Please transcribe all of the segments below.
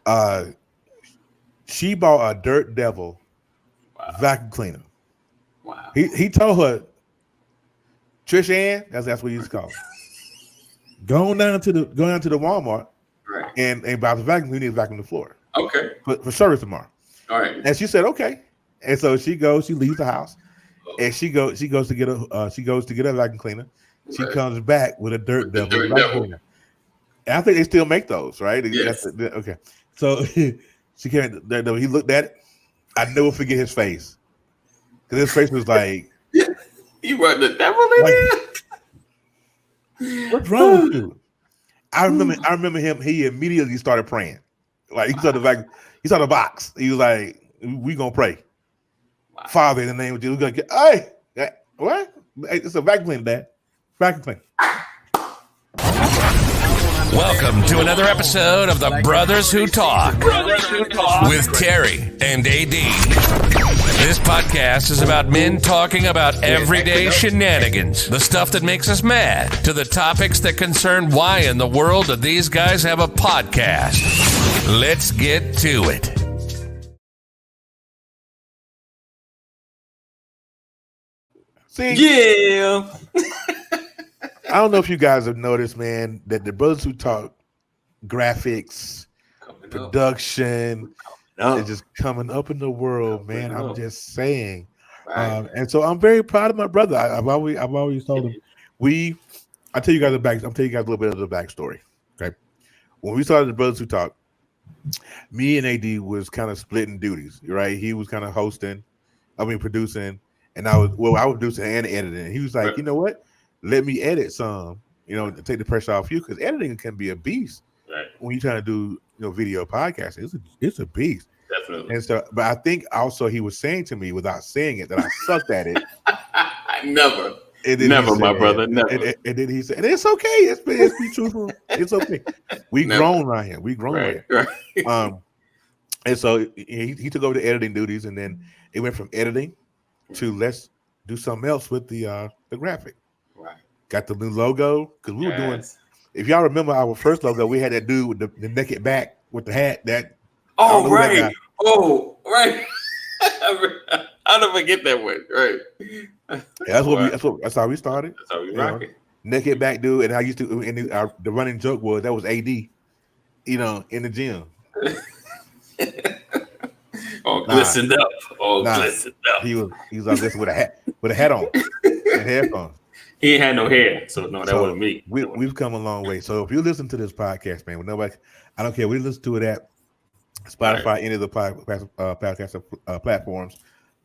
Uh, she bought a Dirt Devil vacuum cleaner. Wow. He told her, Trish Ann, that's what he used to call her. Go down to the Walmart and buy the vacuum. We need to vacuum the floor. Okay. For service tomorrow. All right. And she said, okay. And so she leaves the house, and she goes to get a vacuum cleaner. She comes back with a Dirt Devil vacuum cleaner. And I think they still make those, right? Yes. Okay. So she came. He looked at it. I never forget his face, because his face was like, "You brought the devil in there? What's wrong with you?" I remember him. He immediately started praying. Like he saw the box. He was like, "We gonna pray, Father, in the name of Jesus. We're gonna get. Hey, what? It's a vacuum cleaner, Dad. Vacuum cleaner." Welcome to another episode of the Brothers Who Talk with Terry and AD. This podcast is about men talking about everyday shenanigans, the stuff that makes us mad, to the topics that concern why in the world do these guys have a podcast. Let's get to it. See? Yeah. I don't know if you guys have noticed, man, that the Brothers Who Talk graphics, production is just coming up in the world, man. I'm just saying. And so I'm very proud of my brother. I've always told him I'll tell you guys a little bit of the backstory. Okay. When we started the Brothers Who Talk, me and AD was kind of splitting duties, right? He was kind of producing, and I was producing and editing. He was like, you know what? Let me edit some, to take the pressure off you, because editing can be a beast. Right. When you're trying to do, video podcasting, it's a beast. Definitely. And so, but I think also he was saying to me without saying it that I sucked at it. Never, my brother. Never. And then he said, and it's okay. It's be truthful. It's okay. We grown around here. We grown right. Right. And so he took over the editing duties, and then it went from editing to let's do something else with the graphic. Right. Got the new logo, because we were doing. If y'all remember our first logo, we had that dude with the naked back with the hat. Right. I'll never forget that one. Right. Yeah, that's how we started. That's how we rocking. Naked back dude, and I used to. And the running joke was that was AD, in the gym. Glistened up. Glistened up. He was like this with a hat on and headphones. He ain't had no hair, so no, that wasn't me. We've come a long way. So if you listen to this podcast, man, with nobody, I don't care. We listen to it at Spotify, any of the podcast platforms.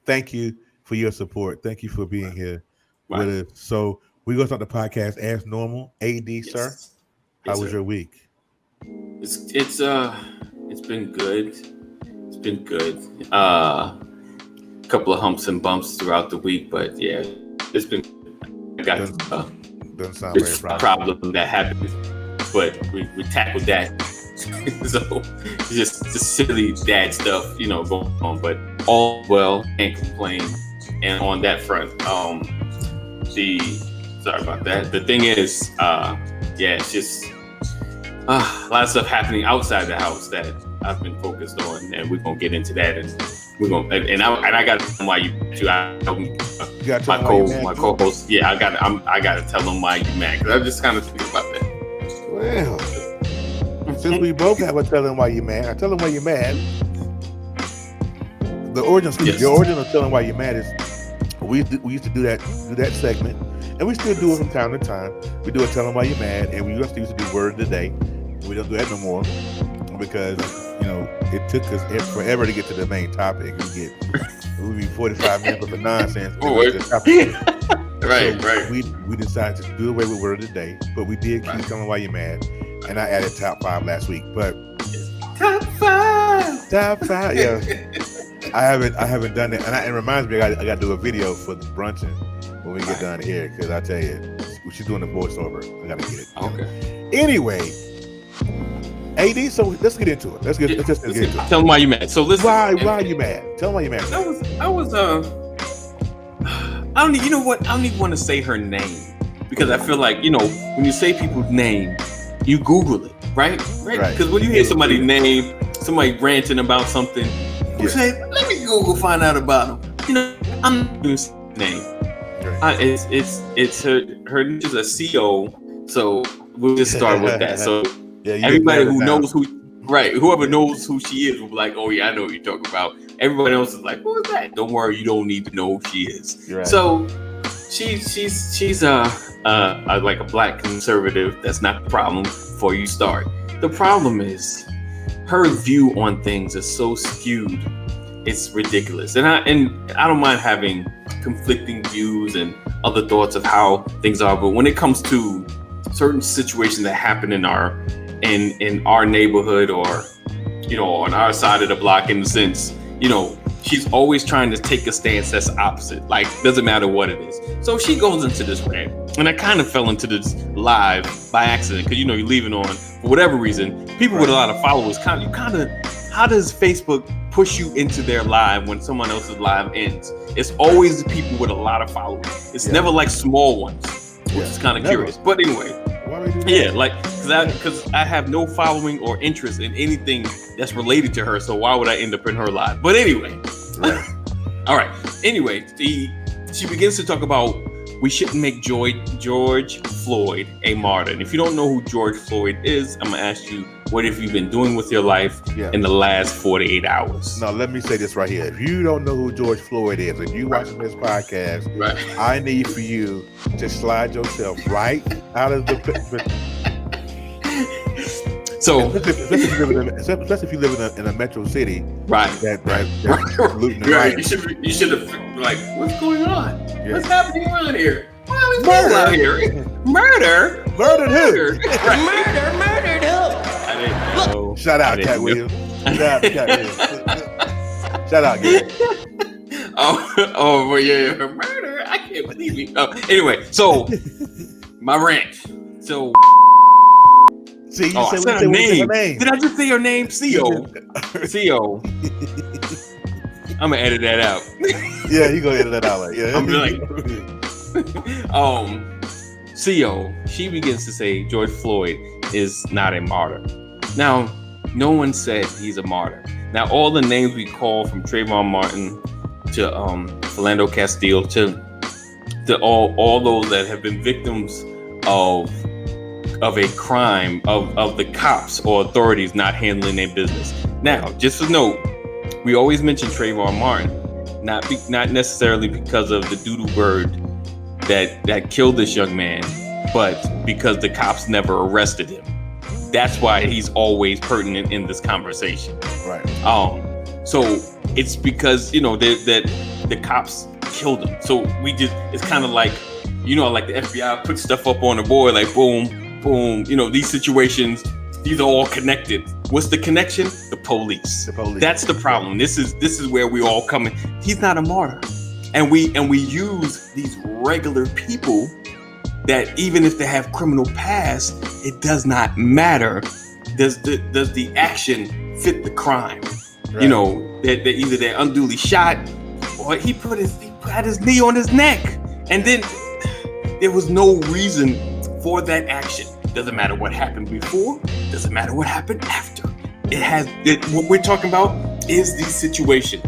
Thank you for your support. Thank you for being here with us. So we're gonna start the podcast as normal. AD, sir, how was your week? It's been good. It's been good. A couple of humps and bumps throughout the week, but yeah, it's been. I got doesn't sound very problem that happened, but we tackled that. So just silly dad stuff, going on, but all well, can't complain. And on that front, sorry about that. The thing is, it's just a lot of stuff happening outside the house that I've been focused on, and we're gonna get into that, and we're gonna I got to tell them why my co-host. Yeah, I got to tell them why you mad, because I just kind of think about that. Well, since we both have to tell them why you mad, I tell them why you're mad. The origin of telling why you're mad is we used to do that segment, and we still do it from time to time. We do a tell them why you're mad, and we used to do word of the day. We don't do that no more because it took us forever to get to the main topic. We'd be 45 minutes of the nonsense. Right. We decided to do away with word of the day, but we did keep telling why you're mad, and I added top 5 last week. But top 5, yeah. I haven't done it, and it reminds me I got to do a video for the brunching when we get done here, because I tell you, she's doing the voiceover. I got to get it. Okay. Anyway, AD, so let's get into it. Let's get into it. Tell them why you mad. So listen. Why are you mad? Tell them why you mad. I don't even want to say her name, because I feel like, when you say people's name, you Google it, right? Because when you hear somebody's name, somebody ranting about something. You say, let me go find out about him. You know, I'm not doing his name. Right. It's her name is a CO. So we'll just start with that. So everybody who knows whoever knows who she is will be like, oh yeah, I know what you're talking about. Everybody else is like, what is that? Don't worry, you don't need to know who she is. Right. So she's like a black conservative. That's not the problem before you start. The problem is her view on things is so skewed. It's ridiculous. And I don't mind having conflicting views and other thoughts of how things are, but when it comes to certain situations that happen in our neighborhood, or you know, on our side of the block, in the sense, you know, she's always trying to take a stance that's opposite. Like, doesn't matter what it is. So she goes into this rant, and I kind of fell into this live by accident because, you know, you're leaving on for whatever reason. People with a lot of followers, how does Facebook push you into their live when someone else's live ends? It's always the people with a lot of followers. It's never like small ones, which is kind of curious. But anyway, like because I have no following or interest in anything that's related to her. So why would I end up in her live? But anyway, all right. Anyway, she begins to talk about we shouldn't make George Floyd a martyr. And if you don't know who George Floyd is, I'm gonna ask you, what have you been doing with your life in the last 48 hours? No, let me say this right here. If you don't know who George Floyd is, and you watching this podcast, I need for you to slide yourself right out of so, especially if you live in a metro city, that's looting and rioting. You should have like, what's going on? What's happening around here? Murder out here. Murdered who? Murdered who? I didn't know. Shout out, Katt Williams. Shout out, Gary. Oh, yeah, murder. I can't believe it. Anyway, so my rant. So. See, I said her name. Did I just say her name? CO. I'm gonna edit that out. Yeah, you gonna edit that out. I'm like, CO. She begins to say George Floyd is not a martyr. Now, no one said he's a martyr. Now, all the names we call, from Trayvon Martin to Philando Castile to all those that have been victims of a crime of the cops or authorities not handling their business. Now, just a note, we always mention Trayvon Martin, not necessarily because of the doodle bird that killed this young man, but because the cops never arrested him. That's why he's always pertinent in this conversation. Right. So it's because, you know, that the cops killed him. So it's kind of like, you know, like the FBI puts stuff up on the board, like boom, boom. You know, these situations, these are all connected. What's the connection? The police. That's the problem. This is where we all come in. He's not a martyr, and we use these regular people that even if they have criminal past, it does not matter. Does the action fit the crime? Right. You know, that either they're unduly shot, or he had his knee on his neck, and then there was no reason for that action. Doesn't matter what happened before. Doesn't matter what happened after. What we're talking about is the situation.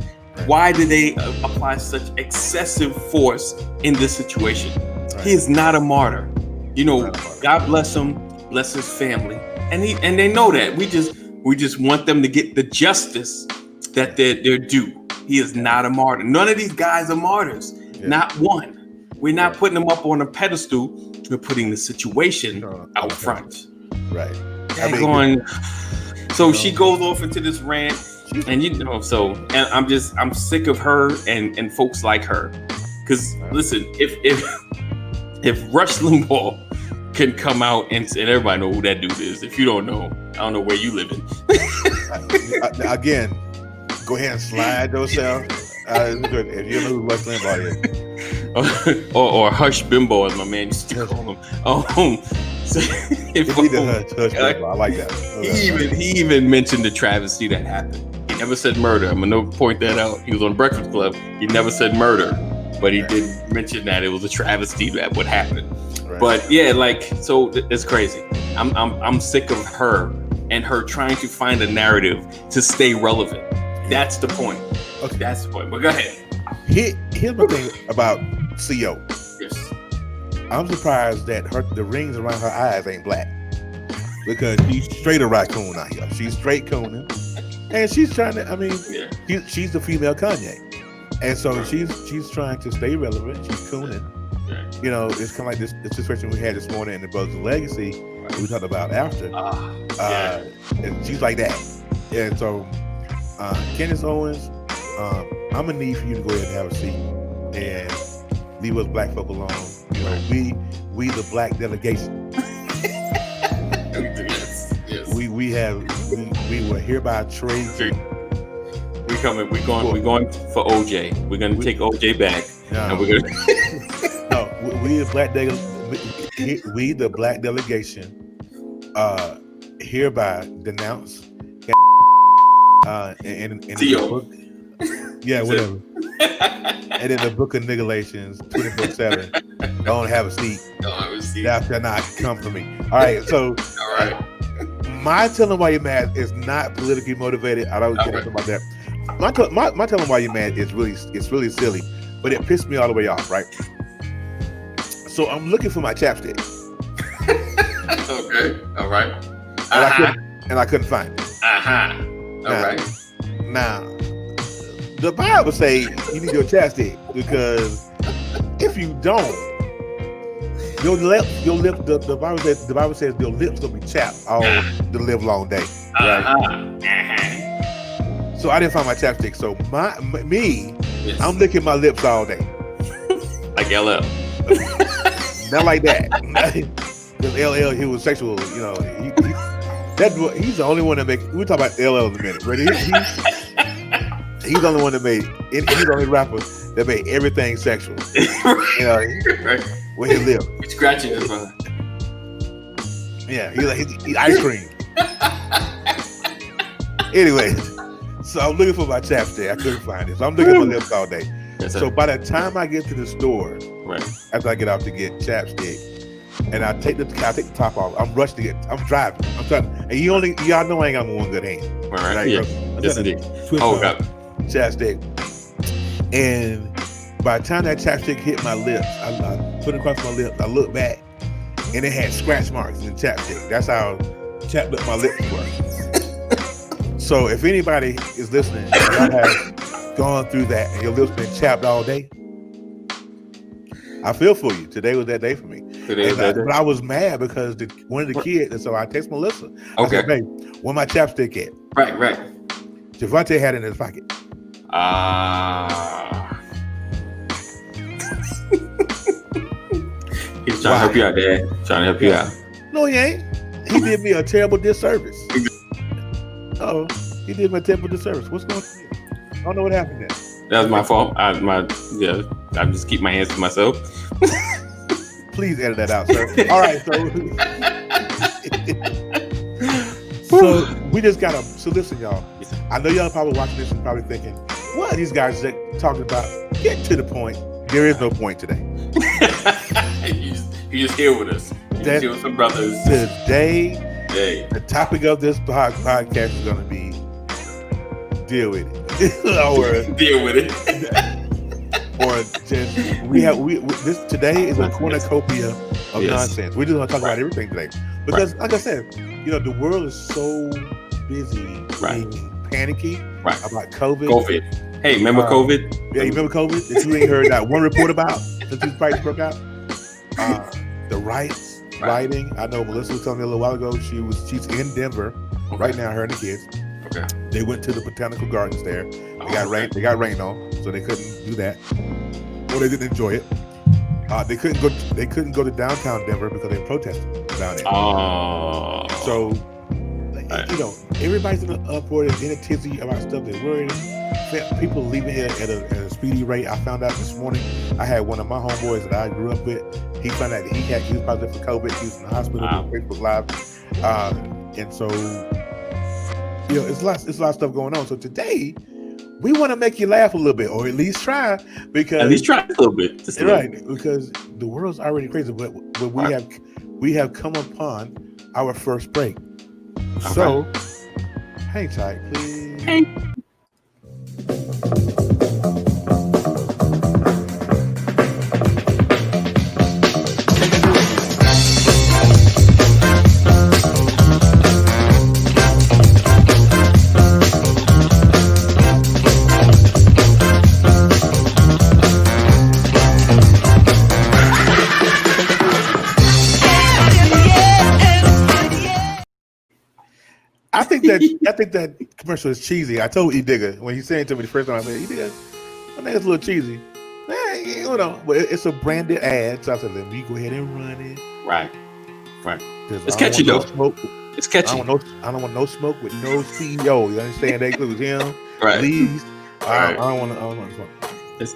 Why do they apply such excessive force in this situation? Right. He is not a martyr. You know, God bless him, bless his family, and they know that. We just want them to get the justice that they're due. He is not a martyr. None of these guys are martyrs. Yeah. Not one. We're not putting them up on a pedestal. We're putting the situation out front. Right. So she goes off into this rant, and and I'm sick of her and folks like her. Because listen, if Rush Limbaugh can come out and everybody know who that dude is. If you don't know, I don't know where you live in. Again, go ahead and slide yourself. If you know who Rush Limbaugh is. or Hush Bimbo, as my man used to call him. I like that. He even mentioned the travesty that happened. He never said murder. I'm gonna point that out. He was on Breakfast Club. He never said murder, but he did mention that it was a travesty that would happen. Right. But yeah, like, so it's crazy. I'm sick of her and her trying to find a narrative to stay relevant. That's the point. Okay. That's the point. But go ahead. Here's my thing about CO. Yes. I'm surprised that the rings around her eyes ain't black, because she's straight a raccoon out here. She's straight cooning, and she's trying to. I mean, she's the female Kanye, and so she's trying to stay relevant. She's cooning. You know, it's kind of like the situation we had this morning in the Brothers Legacy that we talked about after. And she's like that. And so, Candace Owens, I'm gonna need for you to go ahead and have a seat and leave us black folk alone. You know, we the black delegation. Yes. We were hereby trade. We're going for OJ. We're gonna take OJ back, and we're gonna. No, we the black delegation hereby denounce in the book, whatever. And in the book of Nigalations 24/7, don't have a seat. Thou shalt not come for me. All right, so my telling why you're mad is not politically motivated. I don't care about that. My telling why you're mad is really silly, but it pissed me all the way off, right? So I'm looking for my chapstick. Okay. All right. And I couldn't find it. All right. Now, the Bible say you need your chapstick, because if you don't, your lips. The Bible says your lips will be chapped all the live long day. Right? So I didn't find my chapstick. So I'm licking my lips all day. Like LL. Not like that. Because LL, he was sexual, you know. He's the only one that we'll talk about LL in a minute, but he's the only one that he's the only rapper that made everything sexual. You know, where he lived. He's scratching his brother. Yeah, he ice cream. Anyway, so I'm looking for my chapstick. I couldn't find it. So I'm looking at my lips all day. So by the time I get to the store, after I get out to get chapstick, and I take the top off, I'm rushed to I'm driving. I'm trying, and y'all know I ain't got one good hand. Right? Yeah. Yes, indeed. God. Chapstick, and by the time that chapstick hit my lips, I put it across my lips. I look back, and it had scratch marks in the chapstick. That's how chapped up my lips were. So if anybody is listening, and y'all have gone through that and your lips been chapped all day, I feel for you. Today was that day for me. But I was mad because one of the kids, and so I text Melissa. I said, "Babe, where my chapstick at?" Right. Javante had it in his pocket. He's trying to help you out, Dad. Trying to help you out. No, he ain't. He did me a terrible disservice. Oh, he did me a terrible disservice. What's going on here? I don't know what happened there. That was my fault. I just keep my hands to myself. Please edit that out, sir. All right, so we just gotta. So listen, y'all. I know y'all probably watching this and probably thinking, "What are these guys talking about?" Get to the point. There is no point today. You just here with us. You here with some brothers. Today, the topic of this podcast is going to be deal with it. Deal with it. Or just this today is a cornucopia of nonsense. We're just going to talk about everything today because, like I said, the world is so busy being panicky about COVID. Hey, remember COVID? Yeah, you remember COVID that you ain't heard that one report about since these fights broke out? The rioting. I know Melissa was telling me a little while ago. She's in Denver right now. Her and the kids. Okay. They went to the botanical gardens there. They got rain. They got rain on, so they couldn't do that. Or they didn't enjoy it. They couldn't go. They couldn't go to downtown Denver because they protested down there. Oh. So, everybody's in an uproar, in a tizzy about stuff. They're worried. People leaving here at a speedy rate. I found out this morning. I had one of my homeboys that I grew up with. He found out that he was positive for COVID. He was in the hospital. Wow. Facebook Live, and so it's a lot of stuff going on. So today we want to make you laugh a little bit, or at least try, because a little bit, just because the world's already crazy. But we have come upon our first break. So, hang tight, please. I think that commercial is cheesy. I told E Digger when he said it to me the first time. I said, E Digger, I think it's a little cheesy. You know, but it's a branded ad. So I said, let me go ahead and run it. Right. It's catchy though. It's catchy. I don't want no smoke with no CEO. You understand? That includes him. Right. Please. Right. I don't want smoke. It's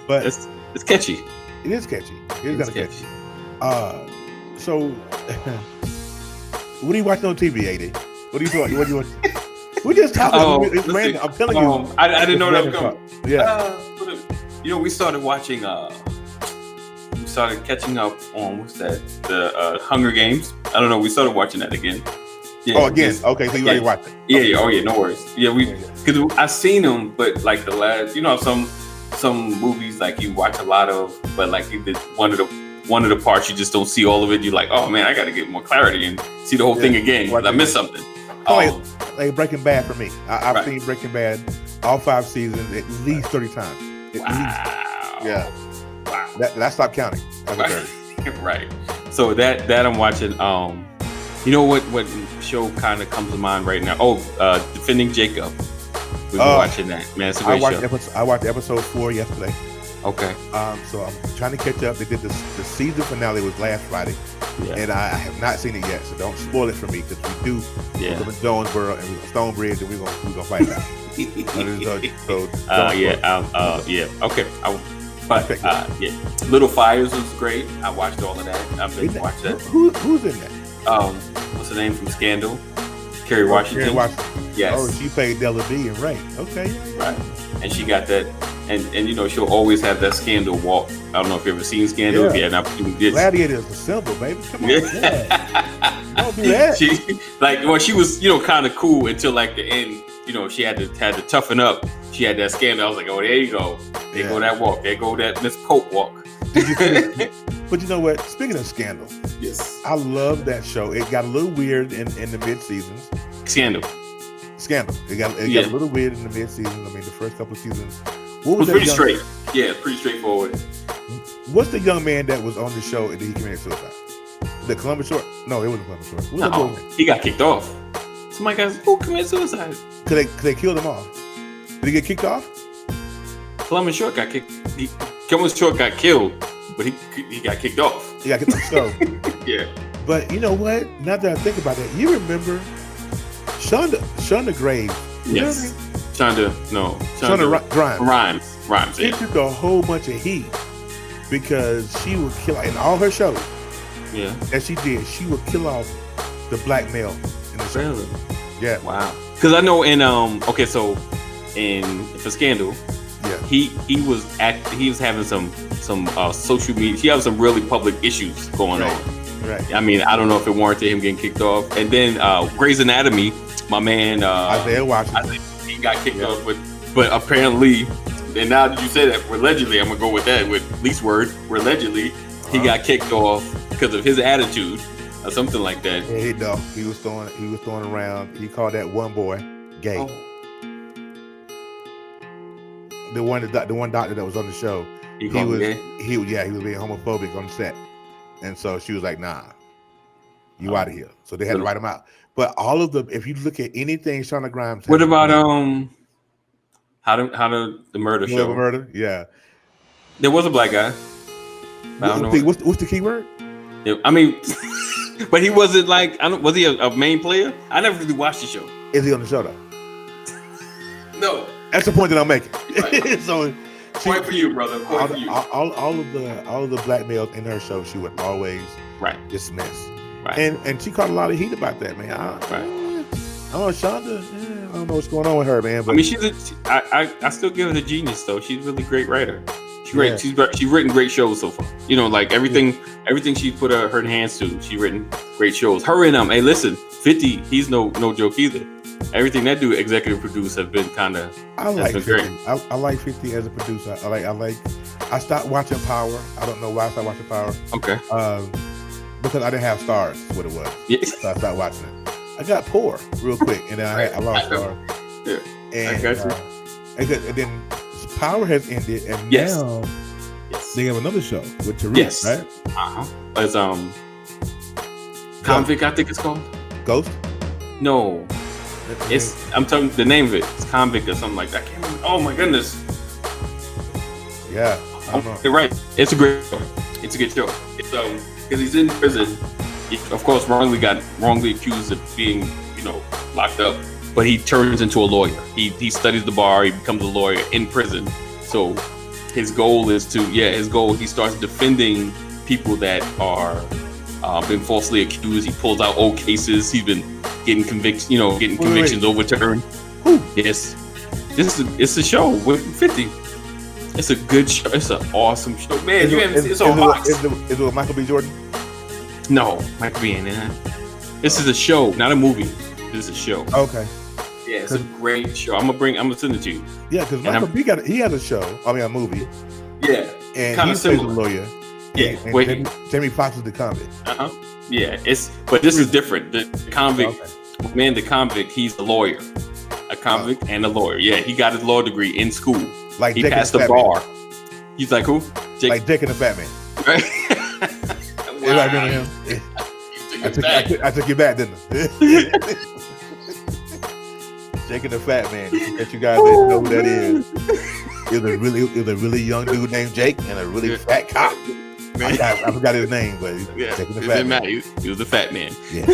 catchy. It is catchy. It's kind of catchy. So, what are you watching on TV, AD? What are you doing? What do you want? We just talking. It's random. I'm telling you. I didn't know that was coming. Yeah. We started watching. We started catching up on what's that? The Hunger Games. I don't know. We started watching that again. Yeah, again. Okay, so you already watched it. Yeah. Okay. Oh yeah. No worries. Yeah, because I seen them, but like the last, some movies like you watch a lot of, but like you did one of the parts you just don't see all of it. You're like, oh man, I got to get more clarity and see the whole thing again because I missed something. Like Breaking Bad for me. I've seen Breaking Bad all 5 seasons at least 30 times. Wow. Yeah. Wow. That stopped counting. Right. So that I'm watching. You know what show kind of comes to mind right now? Defending Jacob. We've been watching that. Man, it's a great show. I watched episode 4 yesterday. Okay. So I'm trying to catch up. They did the season finale was last Friday, and I have not seen it yet. So don't spoil it for me because we do. Yeah. We're in Jonesboro and we're Stonebridge, and we're gonna fight that. Okay. Little Fires was great. I watched all of that. I've been watching that. Who's in that? What's the name from Scandal? Kerry Washington. Yes. Oh, she played Della B and Ray. Okay. Right. And she got that, and she'll always have that Scandal walk. I don't know if you've ever seen Scandal. Yeah. If you had an opportunity. Gladiator is the symbol, baby. Come on. Yeah. Don't do that. She she was kind of cool until like the end. She had to toughen up. She had that Scandal. I was like, oh, there you go. There go that walk. There go that Miss Coke walk. But you know what? Speaking of Scandal, yes, I love that show. It got a little weird in the mid seasons. Scandal. It got a little weird in the mid seasons. I mean, the first couple of seasons. It was pretty straight. Yeah, pretty straightforward. What's the young man that was on the show and he committed suicide? The Columbus Short? No, it wasn't Columbus Short. No, he got kicked off. Somebody got who committed suicide? Cause they killed him off. Did he get kicked off? Columbus Short got kicked. Columbus Short got killed, but he got kicked off. He got kicked off. So yeah. But you know what? Now that I think about that, you remember Shonda Graves? Yes. Shonda Rhimes. She took a whole bunch of heat because she would kill in all her shows. Yeah. That she did. She would kill off the black male in the show. Really? Yeah. Wow. Because I know for Scandal, yeah, he was having some social media. He had some really public issues going on. Right. I mean, I don't know if it warranted him getting kicked off. And then Grey's Anatomy, my man Isaiah Washington, he got kicked off but apparently, and now that you say that, allegedly, I'm gonna go with that with least word. Allegedly, he got kicked off because of his attitude or something like that. Yeah, he was throwing around. He called that one boy gay. Oh. The one doctor that was on the show. He was being homophobic on the set, and so she was like, "Nah, you out of here." So they had to write him out. But all of if you look at anything Shonda Rhimes, what about how the murder show? Murder, yeah. There was a black guy. What's the key word? I mean, but he wasn't like was he a main player? I never really watched the show. Is he on the show though? No. That's the point that I'm making. Right. So, point for you, brother. Point for you. All of the black males in her show, she would always dismiss. Right. And she caught a lot of heat about that, man. Shonda. I don't know what's going on with her, man. But I mean, I still give her the genius though. She's a really great writer. She's written great shows so far. You know, like everything she put her hands to, she written great shows. Her and hey, listen, 50, he's no joke either. Everything that dude executive produce have been kind of. I like 50. I like 50 as a producer. I stopped watching Power. I don't know why I stopped watching Power. Okay. Because I didn't have stars. Is what it was. Yeah. So I stopped watching it. I got poor real quick, and then I lost stars. Yeah. And, I got you. And then Power has ended, and now they have another show with Tariq, right? It's Convict, I think it's called. Ghost? No. I'm telling the name of it. It's Convict or something like that. I can't remember. Oh my goodness. Yeah. I don't know. You're right. It's a great show. It's a good show. It's because he's in prison. He, of course, wrongly accused of being, locked up. But he turns into a lawyer. He studies the bar. He becomes a lawyer in prison. So his goal is he starts defending people that are been falsely accused. He pulls out old cases. He's been getting convictions overturned. Ooh. Yes, it's a show with 50. It's a good show. It's an awesome show, man. It's on Fox. Is it with Michael B. Jordan? No, Michael B. ain't in it. This is a show, not a movie. This is a show. Okay. Yeah, it's a great show. I'm gonna send it to you. Yeah, because Michael B. he has a show. I mean, a movie. Yeah, and he plays a lawyer. Yeah, and Jamie Foxx is the convict. Yeah, but this is different. The convict, the convict, he's a lawyer, a convict and a lawyer. Yeah, he got his law degree in school. Like he Jake passed the bar. He's like who? Like Jake and the Fat Man. Right. Everybody remember him? I took you back, didn't I? Jake and the Fat Man. If you guys didn't know who that is, it was a really young dude named Jake and a really fat cop. I forgot his name, but Jake and the Fat Man. He was the Fat Man. Yeah.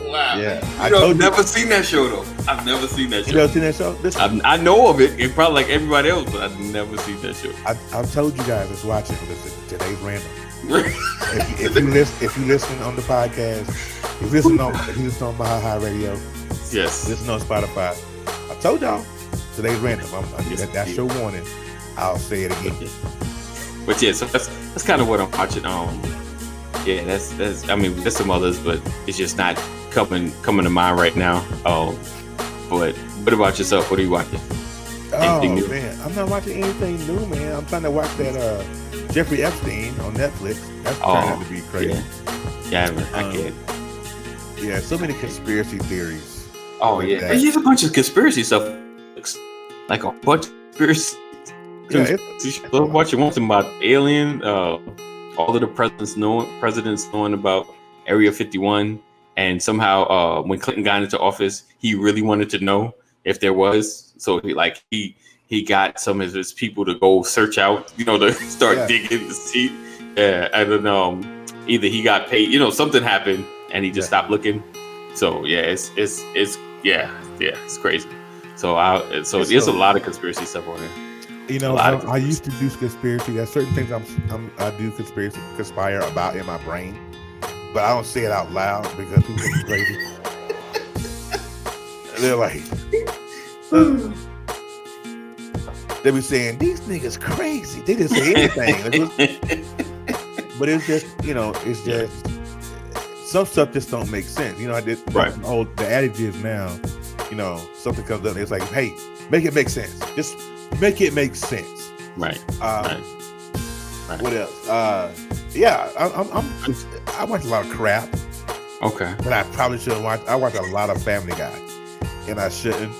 Wow. Yeah. I've never seen that show though. I've never seen that show. You never seen that show? Listen, I know of it. It's probably like everybody else, but I've never seen that show. I told you guys, let's watch it. Listen, today's random. if you listen on the podcast, if you listen on my High Radio, yes, listen on Spotify. I told y'all today's random. That's your warning. I'll say it again. But yeah, so that's kind of what I'm watching. Yeah, that's. I mean, there's some others, but it's just not coming to mind right now. But what about yourself? What are you watching? Anything new? Man, I'm not watching anything new, man. I'm trying to watch that Jeffrey Epstein on Netflix. That's turning out to be crazy. Yeah, I get. Yeah, so many conspiracy theories. Oh yeah, there's a bunch of conspiracy stuff. Like a bunch of conspiracy. Watching one about alien. All of the presidents knowing about Area 51, and somehow when Clinton got into office, he really wanted to know if there was. So he got some of his people to go search out, to start digging to see. I don't know. Either he got paid, something happened, and he just stopped looking. So yeah, it's crazy. So there's a lot of conspiracy stuff on there. I used to do conspiracy. There's certain things I do conspire about in my brain, but I don't say it out loud because people think it's crazy. They're like, they be saying these niggas crazy. They didn't say anything, but it's just it's just some stuff just don't make sense. I did right. The adage is now, something comes up. It's like, hey, make it make sense. Just make it make sense. Right. Right. What else? I watch a lot of crap. Okay. But I probably shouldn't watch. I watch a lot of Family Guy, and I shouldn't.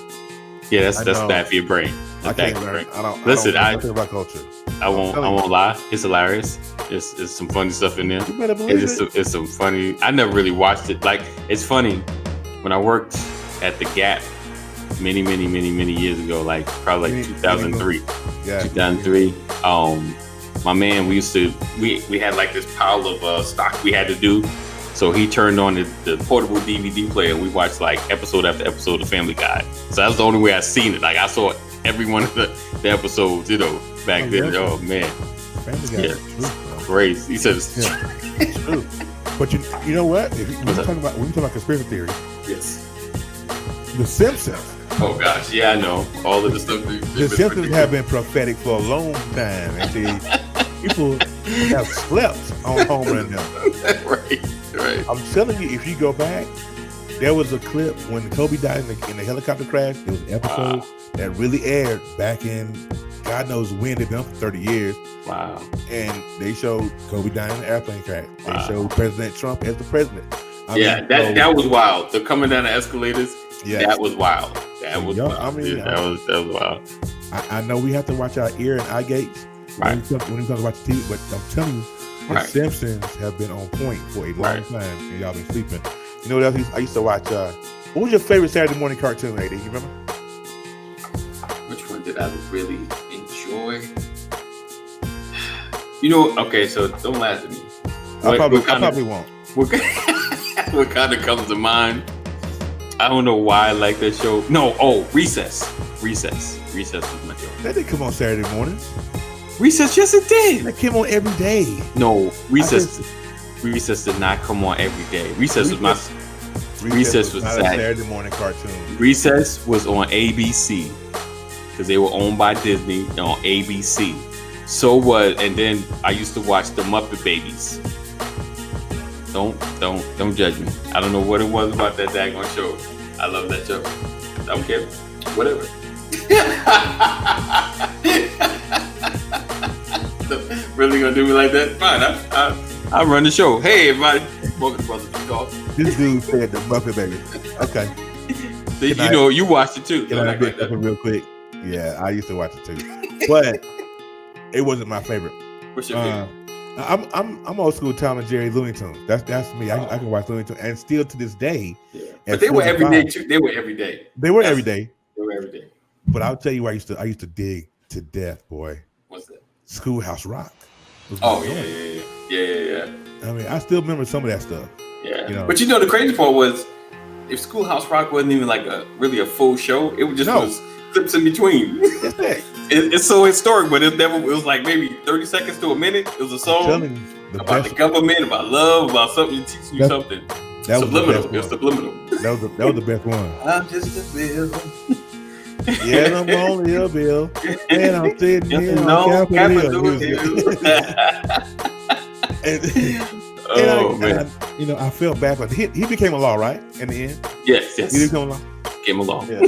Yeah, that's bad for your brain. I can't learn. I don't think about culture. I won't lie. It's hilarious. It's some funny stuff in there. You better believe it's some funny. I never really watched it. Like, it's funny when I worked at the Gap many years ago, like probably like 2003. Yeah. 2003. My man, we had like this pile of stock we had to do. So he turned on the portable DVD player. We watched like episode after episode of Family Guy. So that's the only way I seen it. Like, I saw every one of the episodes, back then. Oh man. Family Guy is true, crazy. He said it's true. But you know what? When you talk about conspiracy theory, yes. The Simpsons Oh gosh, yeah, I know all of the stuff. The Simpsons have been prophetic for a long time, and see, people have slept on Homer and them. Right. I'm telling you, if you go back, there was a clip when Kobe died in the helicopter crash. There was an episode that really aired back in God knows when. They've been on for 30 years. Wow. And they showed Kobe dying in an airplane crash. They showed President Trump as the president. That was wild. They're coming down the escalators. Yeah, that was wild. That was wild. That was wild. I know we have to watch our ear and eye gates when we come to watch TV, but I'm telling you, the Simpsons have been on point for a long time, and y'all been sleeping. You know what else I used to watch? What was your favorite Saturday morning cartoon, AD? You remember? Which one did I really enjoy? You know, okay, so don't laugh at me. I probably won't. What kind of comes to mind? I don't know why I like that show. No, Recess. Recess was my show. That didn't come on Saturday mornings. Recess, yes it did. That came on every day. No, Recess did not come on every day. Recess was not a Saturday morning cartoon. Recess was on ABC because they were owned by Disney on ABC. So what? And then I used to watch the Muppet Babies. Don't judge me. I don't know what it was about that daggone show. I love that show. I don't care. Whatever. Really gonna do me like that? Fine. I'll run the show. Hey everybody, welcome to Brothers Who Talk. This dude said the Muppet Baby. Okay. So you watched it too. Can I get something real quick? Yeah, I used to watch it too, but it wasn't my favorite. What's your favorite? I'm old school Tom and Jerry Looney Tunes. That's me. I can watch Looney Tunes, and still to this day. Yeah. But they were every day too. They were every day. They were every day. They were every day. But I'll tell you, I used to dig to death, boy. What's that? Schoolhouse Rock. Oh yeah. I mean, I still remember some of that stuff. Yeah. You know? But the crazy part was, if Schoolhouse Rock wasn't even like really a full show, it was just was clips in between. It's so historic, but it was like maybe 30 seconds to a minute. It was a song about the government, about love, about something teaching you something. That subliminal. It was subliminal. That was the best one. I'm just a bill. Yeah, I'm only a bill, and I'm sitting here on Capitol Hill. And I felt bad, but he became a law, right? In the end, yes, he became a law. Came along. Yeah.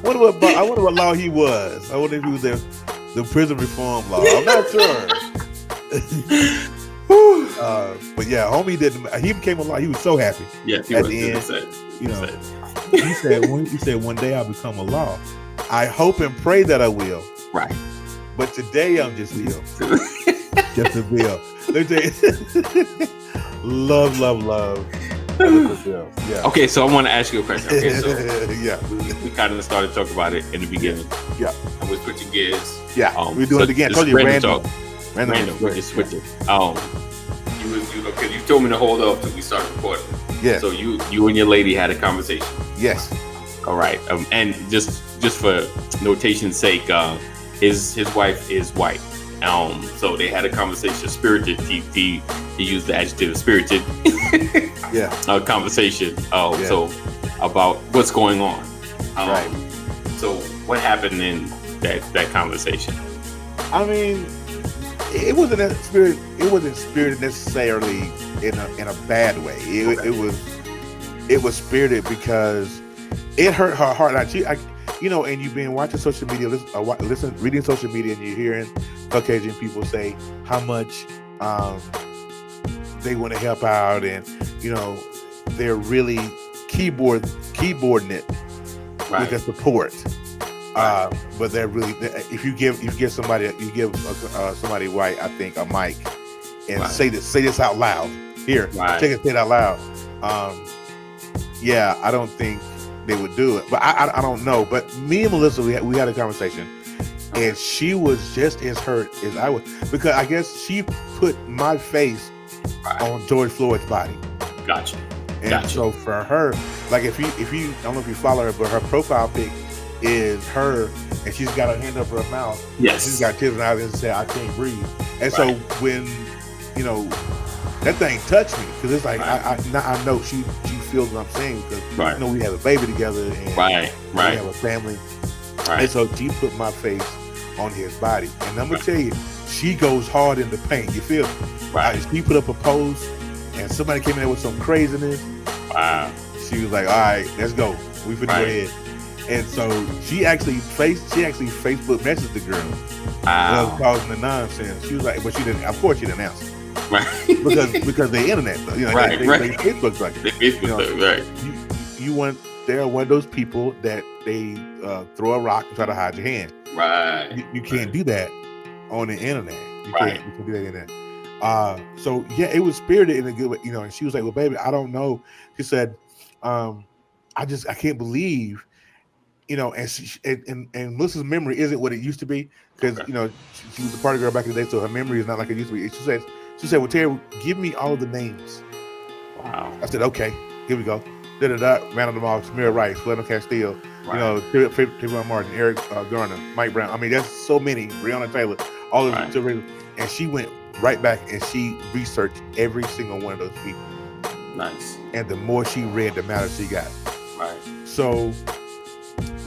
I wonder what law he was. I wonder if he was the prison reform law. I'm not sure. But yeah, homie he became a law. He was so happy. Yes, he at was. The end. He said one day I'll become a law. I hope and pray that I will. Right. But today I'm just Bill. Just a Bill. Let me tell you. Love. Yeah. Okay, so I want to ask you a question. Okay, so yeah, we kind of started talking about it in the beginning. Yeah. And we're switching gears. Yeah. We're doing it again. I told you random. We're just switching. You told me to hold off till we start recording. Yeah. So you and your lady had a conversation. Yes. All right. And just for notation's sake, his wife is white. So they had a conversation, spirited. He used the adjective spirited. Yeah. Conversation. So about what's going on. Right. So what happened in that conversation? I mean, it wasn't that spirit. It wasn't spirited necessarily in a bad way. It was spirited because it hurt her heart. And you've been watching social media, reading social media, and you're hearing Caucasian people say how much they want to help out, and they're really keyboarding it with their support. But they're really, if you give somebody white, I think, a mic, and say this out loud. Here, take it, say it out loud. I don't think they would do it, but I don't know. But me and Melissa, we had a conversation, and she was just as hurt as I was, because I guess she put my face on George Floyd's body. Gotcha. And so for her, like if you I don't know if you follow her, but her profile pic is her, and she's got her hand over her mouth. Yes. She's got tears in her eyes and said, "I can't breathe." And so when that thing touched me, because it's like I know she feels what I'm saying because we have a baby together and we have a family. And so she put my face on his body. And I'm gonna tell you, she goes hard in the paint. You feel me? She put up a post and somebody came in there with some craziness. Wow. She was like, all right, let's go. We finna go ahead. And so she actually Facebook messaged the girl. Wow. Causing the nonsense. She was like, but she didn't, of course she didn't answer. Right. because the internet, they Facebook's like they're one of those people that they throw a rock and try to hide your hand. Right. You can't do that on the internet. You can't do that in there. So yeah, it was spirited in a good way, and she was like, well, baby, I don't know. She said, I can't believe, and Melissa's memory isn't what it used to be because she was a party girl back in the day, so her memory is not like it used to be. She said, well, Terry, give me all of the names. Wow. I said, okay, here we go. Randall DeMar, Samira Rice, Fernando Castillo, Trayvon Martin, Eric Garner, Mike Brown. I mean, there's so many. Breonna Taylor, all of them. And she went right back and she researched every single one of those people. Nice. And the more she read, the madder she got. Right. So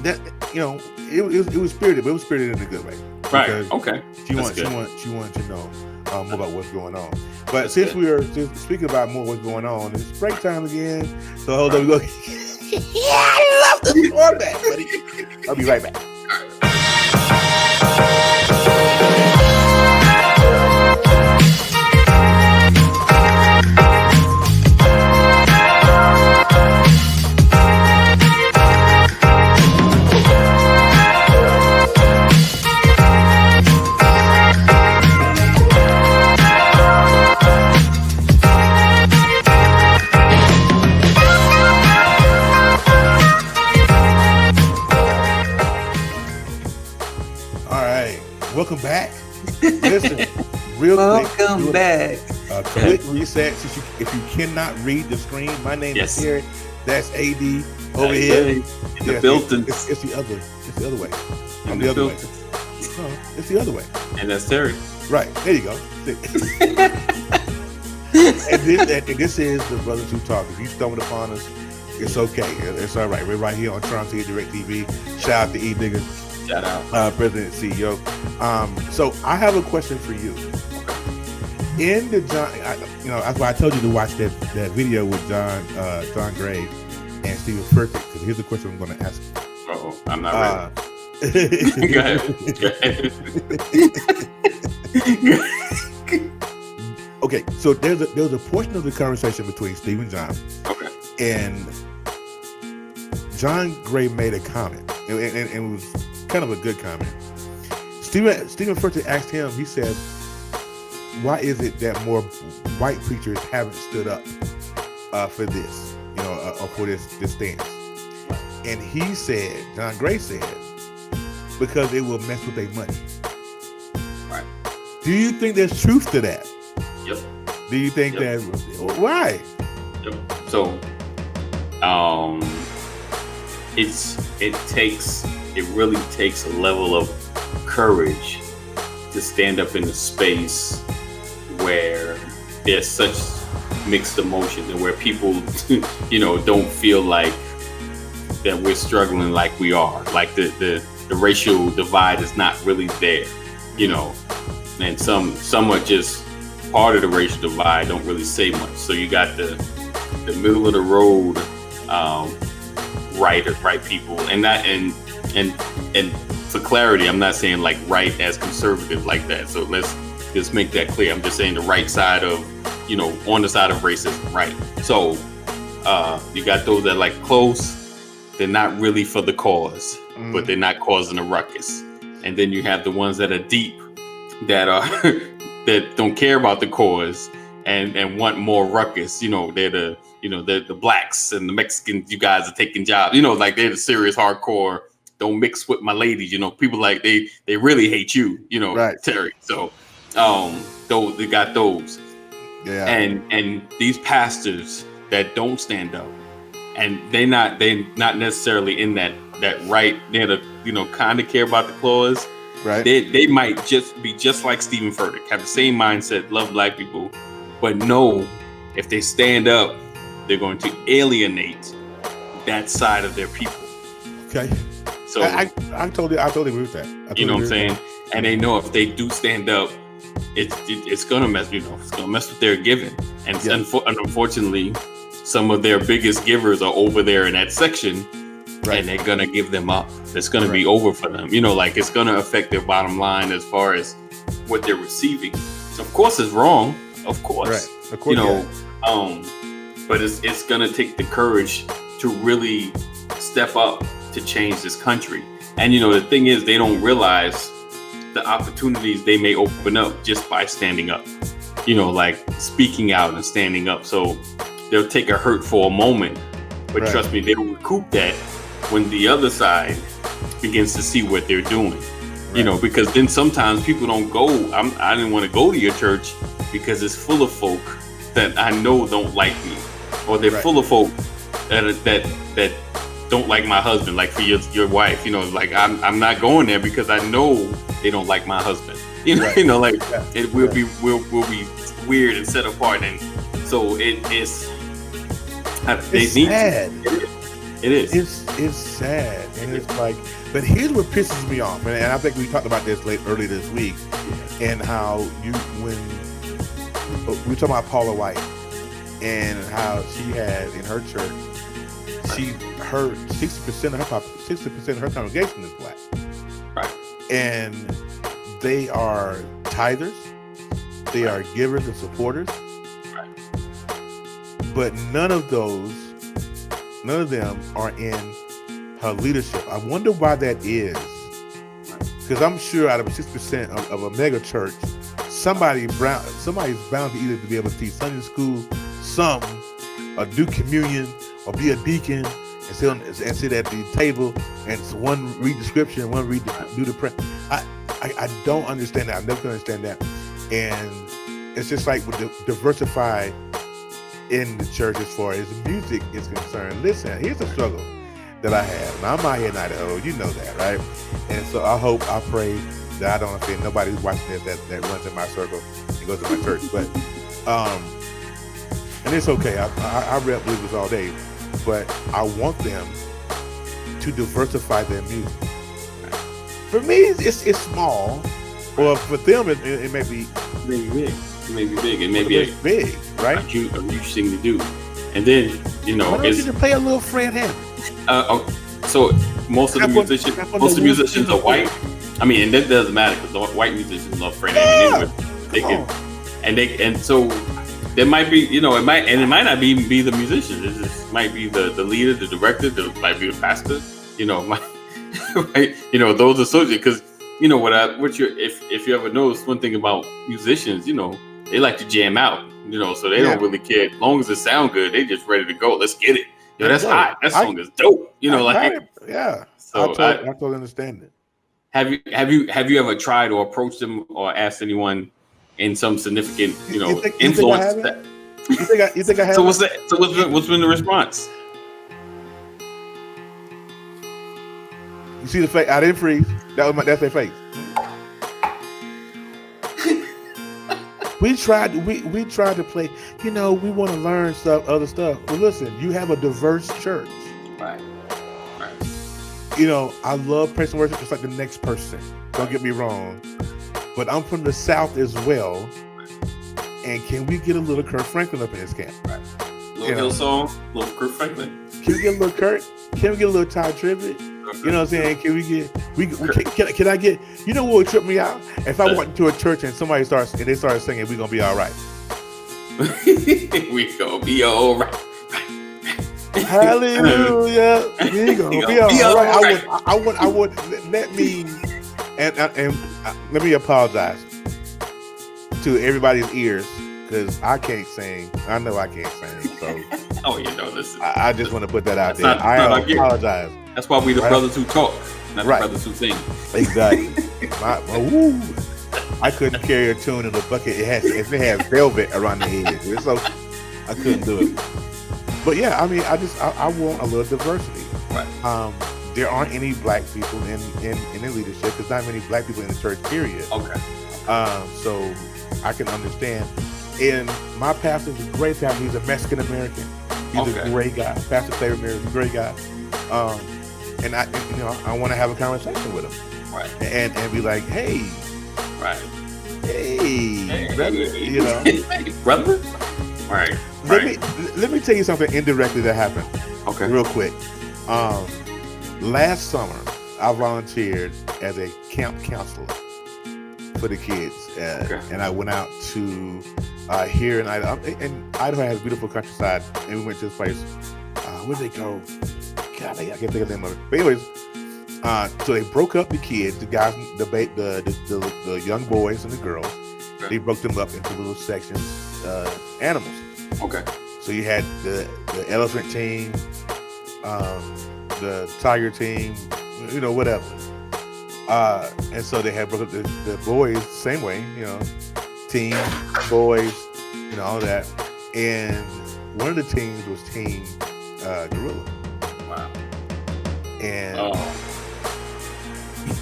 that it was spirited, but it was spirited in a good way. Right. Okay. She wanted to know more about what's going on. But since we are speaking about more what's going on, it's break time again. So hold on, we go. I love this format, buddy. I'll be right back. Welcome back. Listen, real quick. Welcome back. Quick reset. If you cannot read the screen, my name is Terry. That's AD over here. In the building. It's the other. It's the other way. I'm the other way. No, it's the other way. And that's Terry. Right. There you go. and this is the Brothers Who Talk. If you stumbled upon us, it's okay. It's all right. We're right here on Tron TV Direct TV. Shout out to E Nigga. Shout out. President and CEO. So I have a question for you. In the John, that's why I told you to watch that video with John Gray and Stephen Furtick. Because here's the question I'm going to ask you. Uh-oh, I'm not ready. Go ahead. Okay, so there's a portion of the conversation between Steve and John. Okay. And John Gray made a comment, and it was kind of a good comment. Stephen Furtick asked him, he said, why is it that more white preachers haven't stood up for this, or for this stance? And he said, John Gray said, because it will mess with their money. Right. Do you think there's truth to that? Yep. Do you think that, why? Yep. So, it really takes a level of courage to stand up in a space where there's such mixed emotions and where people, don't feel like that we're struggling like we are. Like the racial divide is not really there, and some are just part of the racial divide, don't really say much. So you got the middle of the road, right people, and for clarity, I'm not saying like right as conservative like that. So let's just make that clear. I'm just saying the right side of, on the side of racism, right? So you got those that like close, they're not really for the cause, but they're not causing a ruckus. And then you have the ones that are deep, that are that don't care about the cause and want more ruckus. They're the blacks and the Mexicans. You guys are taking jobs. Like they're the serious hardcore. Don't mix with my ladies. People like they really hate you. Right. Terry. So, those they got those. Yeah. And these pastors that don't stand up, and they're not necessarily in that right. They're the kind of care about the cause. Right. They might just be just like Stephen Furtick, have the same mindset, love black people, but know if they stand up, they're going to alienate that side of their people. Okay. So I totally agree with that. You know what I'm saying? And they know if they do stand up, it's gonna mess, it's gonna mess with their giving. And unfortunately, some of their biggest givers are over there in that section, and they're gonna give them up. It's gonna be over for them. Like it's gonna affect their bottom line as far as what they're receiving. Of course, it's wrong. Of course, right. Of course, but it's gonna take the courage to really step up to change this country. And the thing is, they don't realize the opportunities they may open up just by standing up. Like speaking out and standing up. So they'll take a hurt for a moment, but trust me, they'll recoup that when the other side begins to see what they're doing. Because then sometimes people don't go. I didn't want to go to your church because it's full of folk that I know don't like me, or they're full of folk that don't like my husband. Like for your wife, like I'm not going there because I know they don't like my husband. It will be weird and set apart, and so it's sad. It is. It's sad, and it's like. But here's what pisses me off, and I think we talked about this earlier this week, and how when we talking about Paula White and how she had in her church, her 60% of her congregation is black, right? And they are tithers, they are givers and supporters, right? But none of them are in her leadership. I wonder why that is. Because I'm sure out of 6% of a mega church, somebody's bound to either be able to teach Sunday school, or do communion, or be a deacon, and sit at the table, and one read the scripture and one do the prayer. I don't understand that. I'm never going to understand that. And it's just like with diversify in the church as far as music is concerned. Listen, here's the struggle that I have. Now, I'm out here in Idaho, you know that, right? And so I pray that I don't offend nobody who's watching this that runs in my circle and goes to my church. But and it's okay. I rep believers all day, but I want them to diversify their music. For me, it's small, or for them it may be big. It may be big. It may be big, right? A huge thing to do. And then why don't you play a little Fred Hammond? So most of the musicians are white. I mean, and that doesn't matter because the white musicians love Fred Hammond anyway. And so there might be, it might not even be the musicians. It just might be the leader, the director, might be the pastor. Right? Those associated, because if you ever notice one thing about musicians, they like to jam out. So they don't really care. As long as it sounds good, they just ready to go. Let's get it. That's hot. That song is dope. Yeah. So I totally understand it. Have you ever tried or approached them or asked anyone in some significant, influence? You think I have? So what's been the response? You see the face? I didn't freeze. That's their face. We tried to play, we want to learn other stuff. Well, listen, you have a diverse church. Right. I love praise and worship just like the next person. Don't get me wrong. But I'm from the South as well. And can we get a little Kurt Franklin up in this camp? Right. Little Hillsong, little Kurt Franklin. Can we get a little Kurt? Can we get a little Ty Tribbett? You know what I'm saying? Can we get? Can I get? You know what would trip me out? If I walk into a church and somebody starts singing, "We gonna be all right." We gonna be all right. Hallelujah. We gonna be all right. I would let me let me apologize to everybody's ears because I can't sing. I know I can't sing. So listen. I just want to put that out there. I apologize. That's why we the brothers who talk, not the brothers who sing. Exactly. I couldn't carry a tune in a bucket. If it had velvet around the edge, so I couldn't do it. But yeah, I mean, I want a little diversity. Right. There aren't any black people in the leadership. There's not many black people in the church. Period. Okay. So I can understand. And my pastor's a great pastor. He's a Mexican American. He's a great guy. Pastor Clay Ramirez is a great guy. And I want to have a conversation with him. Right. And be like, hey. Right. Hey, brother. Hey, brother. Right. Let me tell you something indirectly that happened. Okay. Real quick. Last summer, I volunteered as a camp counselor for the kids, and I went out to here in Idaho. And Idaho has beautiful countryside, and we went to this place. What do they go? God, I can't think of the name of it. But anyways, so they broke up the kids, the guys, the young boys and the girls. Okay. They broke them up into little sections, animals. Okay. So you had the elephant team, the tiger team, whatever. And so they had broke up the boys the same way, team, boys, all that. And one of the teams was Team Gorilla. Wow. And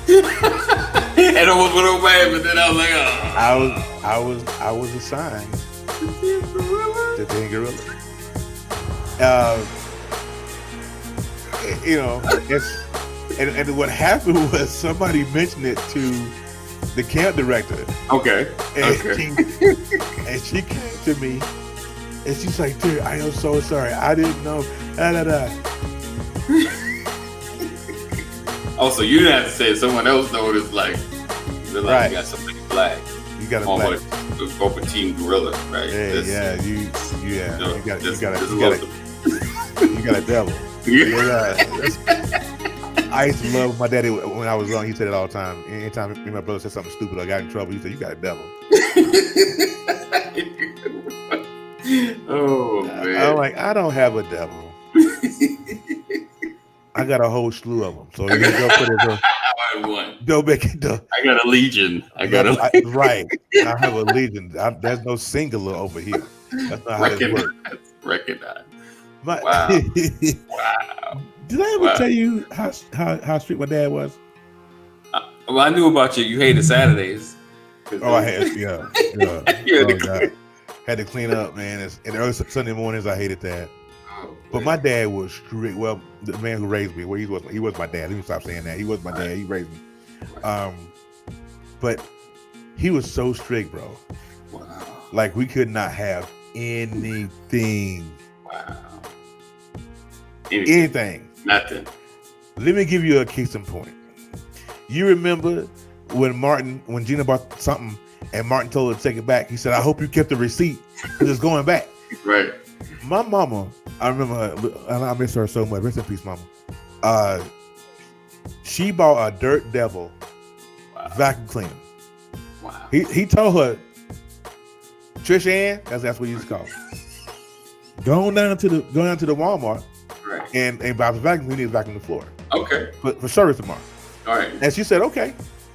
and almost went away, but then I was like, I was assigned to Team Gorilla. And what happened was somebody mentioned it to the camp director. Okay. And she came to me and she's like, dude, I am so sorry. I didn't know. Oh, so you didn't have to say it. Someone else noticed, like, right. You got something black. You got a black. Go for Team Gorilla, right? You got a devil. I used to love my daddy when I was young. He said it all the time. Anytime me and my brother said something stupid or got in trouble, he said, "You got a devil." Oh man! I'm like, I don't have a devil. I got a whole slew of them. So you go put it. Don't make it. I got a legion. Right. I have a legion. There's no singular over here. That's not how it works. Recognize. Wow. Wow. Did I ever tell you how strict my dad was? Well, I knew about you. You hated Saturdays. Oh, I had, yeah. Had to clean up, man. And early Sunday mornings, I hated that. Oh, but my dad was strict. Well, the man who raised me, he was my dad. Let me stop saying that. He was my dad. He raised me. But he was so strict, bro. Wow. Like we could not have anything. Wow. Anything. Nothing. Let me give you a case in point. You remember when Gina bought something and Martin told her to take it back? He said, "I hope you kept the receipt because it's going back." Right. My mama, I remember her, and I miss her so much. Rest in peace, mama. She bought a Dirt Devil vacuum cleaner. Wow. He told her, Trish Ann, that's what he used to call her. Go down to the Walmart. Right. And buy the vacuum. We need to vacuum the floor. Okay. For service tomorrow. All right. And she said, okay.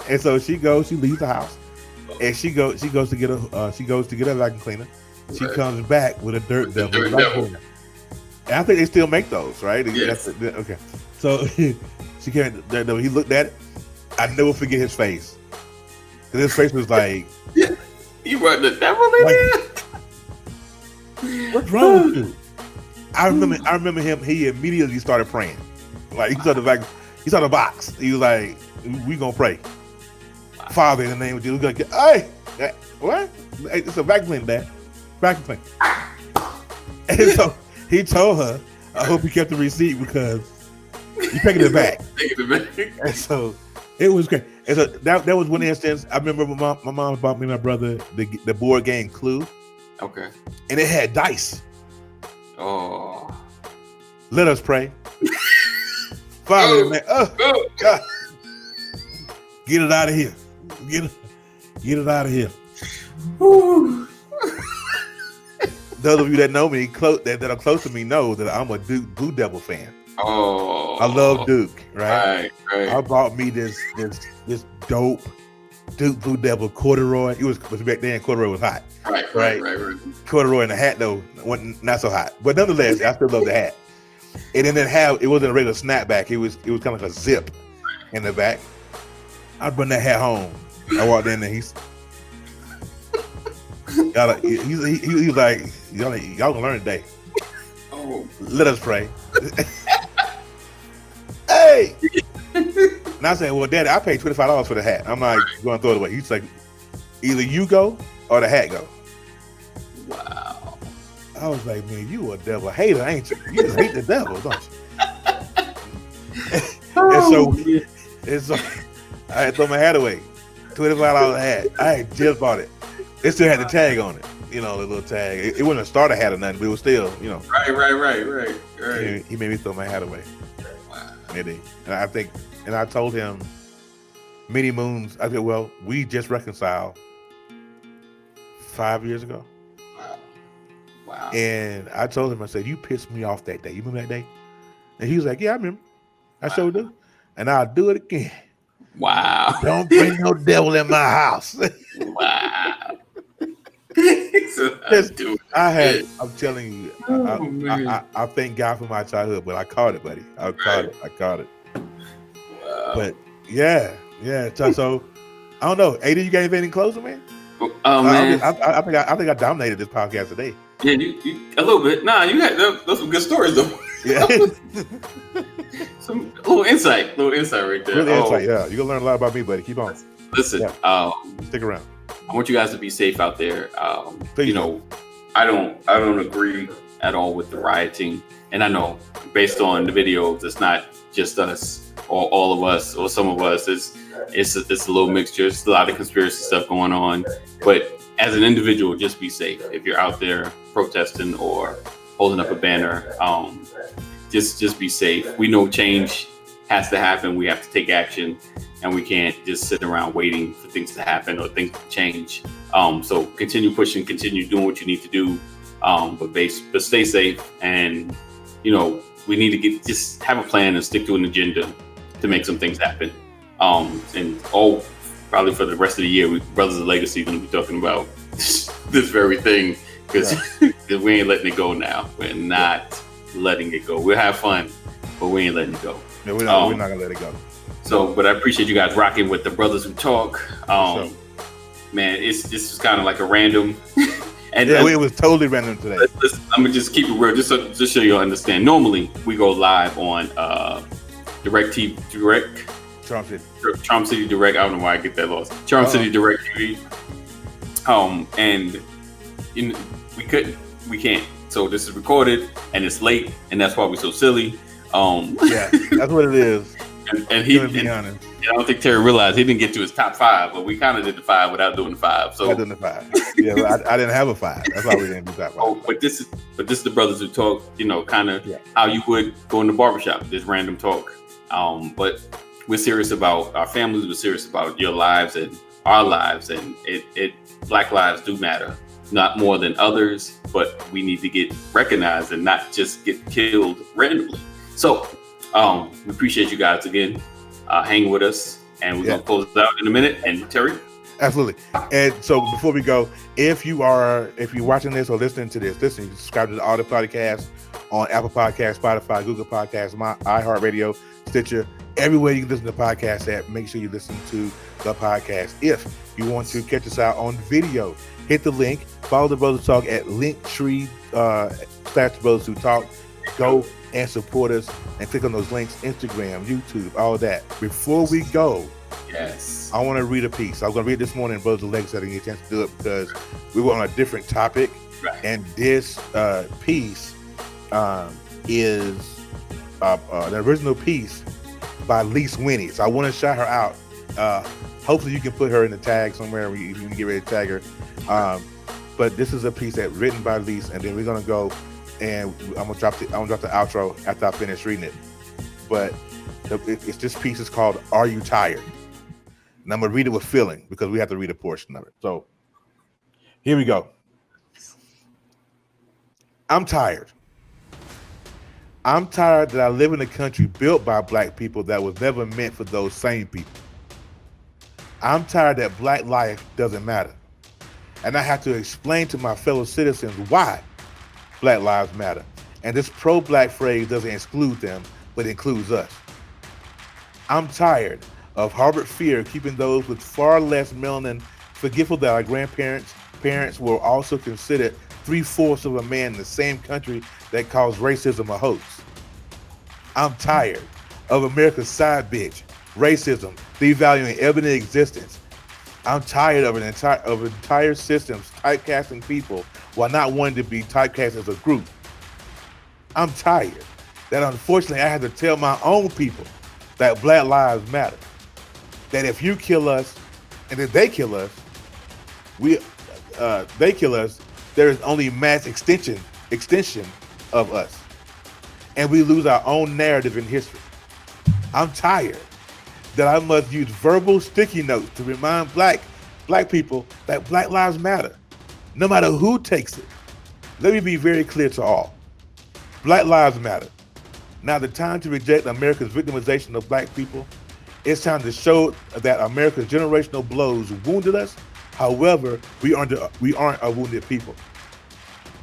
And so she leaves the house, and she goes to get a vacuum cleaner. She comes back with a Dirt Devil vacuum cleaner. And I think they still make those, right? Yes. Okay. So she came. He looked at it. I never forget his face. Because his face was like, "You brought the devil in there? What's wrong with you?" I remember him. He immediately started praying. Like he saw the box. He was like, "We gonna pray, Father, in the name of Jesus." We're gonna hey, what? Hey, it's a vacuum cleaner, Dad. Vacuum cleaner. And so he told her, "I hope you kept the receipt because you taking it back." And so it was great. And so that was one instance. I remember my mom bought me and my brother the board game Clue. Okay. And it had dice. Oh. Let us pray. Father, man. Oh, God. Get it out of here. Get it out of here. Those of you that know me, that are close to me, know that I'm a Duke Blue Devil fan. Oh. I love Duke, right? Right. I bought me this dope Duke Blue Devil corduroy. It was back then corduroy was hot. Right. Corduroy in the hat though wasn't not so hot, but nonetheless, I still love the hat. And then it wasn't a regular snapback. It was kind of like a zip in the back. I bring that hat home. I walked in and he's like, y'all gonna learn today. Oh Let us pray. Hey! And I said, well, Daddy, I paid $25 for the hat. I'm not going to throw it away. He's like, either you go or the hat go. Wow. I was like, man, you a devil hater, ain't you? You just hate the devil, don't you? and so I had to throw my hat away. $25 hat. I had just bought it. It still had the tag on it. You know, the little tag. It wasn't a starter hat or nothing, but it was still, you know. Right. He made me throw my hat away. Wow. And I told him many moons. I said, well, we just reconciled 5 years ago. Wow. And I told him, I said, you pissed me off that day. You remember that day? And he was like, yeah, I remember. I sure do. And I'll do it again. Wow. Don't bring no devil in my house. Wow. I'm telling you, I thank God for my childhood, but I caught it, buddy. I caught it. Wow. But yeah. So I don't know. AD, you got anything in closing, man? Oh man, I think I dominated this podcast today. Yeah, you a little bit. Nah, you had those some good stories though. Yeah. Some little insight right there. Really insight, yeah. You're gonna learn a lot about me, buddy. Keep on. Listen, stick around. I want you guys to be safe out there. Please. You know, I don't agree at all with the rioting, and I know based on the videos, it's not just us or all of us or some of us. It's a little mixture. It's a lot of conspiracy stuff going on, but as an individual, just be safe. If you're out there protesting or holding up a banner, just be safe. We know change has to happen. We have to take action, and we can't just sit around waiting for things to happen or things to change. So continue pushing, continue doing what you need to do, but stay safe. And you know, we need to just have a plan and stick to an agenda to make some things happen. And probably for the rest of the year, Brothers of Legacy going to be talking about this very thing because we ain't letting it go now. We're not letting it go. We'll have fun, but we ain't letting it go. Yeah, we're not gonna let it go. So, but I appreciate you guys rocking with the Brothers Who Talk. Man, this is kind of like a random. And it was totally random today. I'm gonna just keep it real, just so you'll understand. Normally, we go live on Trump City Direct. I don't know why I get that lost. City Direct TV. And we can't. So this is recorded and it's late, and that's why we're so silly. Yeah, that's what it is. And I don't think Terry realized he didn't get to his top 5, but we kind of did the 5 without doing the 5. So I did the 5. Yeah, I didn't have a 5. That's why we didn't do top 5. But this is the Brothers Who Talk. You know, kind of how you would go in the barbershop. This random talk. But we're serious about our families. We're serious about your lives and our lives, and Black lives do matter, not more than others, but we need to get recognized and not just get killed randomly. So we appreciate you guys again hanging with us, and we're gonna close it out in a minute. And Terry, absolutely. And so before we go, if you're watching this or listening to this, listen, you can subscribe to the audio podcast on Apple Podcasts, Spotify, Google Podcasts, iHeartRadio, Stitcher, everywhere you can listen to podcasts at. Make sure you listen to the podcast. If you want to catch us out on video, hit the link, follow the Brothers Talk at Linktree / Brothers Who Talk. Go and support us and click on those links, Instagram, YouTube, all of that. Before we go, I want to read a piece. I was going to read it this morning in Brothers of Legacy. I didn't get a chance to do it because we were on a different topic. Right. And this piece is the original piece by Lise Winnie. So I want to shout her out. Hopefully you can put her in the tag somewhere if you can get ready to tag her. But this is a piece that's written by Lise, and then we're going to go and I'm gonna drop the outro after I finish reading it. But this piece is called "Are You Tired?" And I'm gonna read it with feeling because we have to read a portion of it. So here we go. I'm tired. I'm tired that I live in a country built by Black people that was never meant for those same people. I'm tired that Black life doesn't matter, and I have to explain to my fellow citizens why Black lives matter. And this pro-Black phrase doesn't exclude them, but includes us. I'm tired of harbored fear keeping those with far less melanin forgetful that our parents were also considered 3/4 of a man in the same country that calls racism a hoax. I'm tired of America's side bitch, racism, devaluing evident existence. I'm tired of entire systems typecasting people while not wanting to be typecast as a group. I'm tired that unfortunately I have to tell my own people that Black Lives Matter. That if you kill us and if they kill us, there is only mass extension of us. And we lose our own narrative in history. I'm tired that I must use verbal sticky notes to remind black people that Black Lives Matter, no matter who takes it. Let me be very clear to all. Black Lives Matter. Now the time to reject America's victimization of black people. It's time to show that America's generational blows wounded us. However, we aren't a wounded people.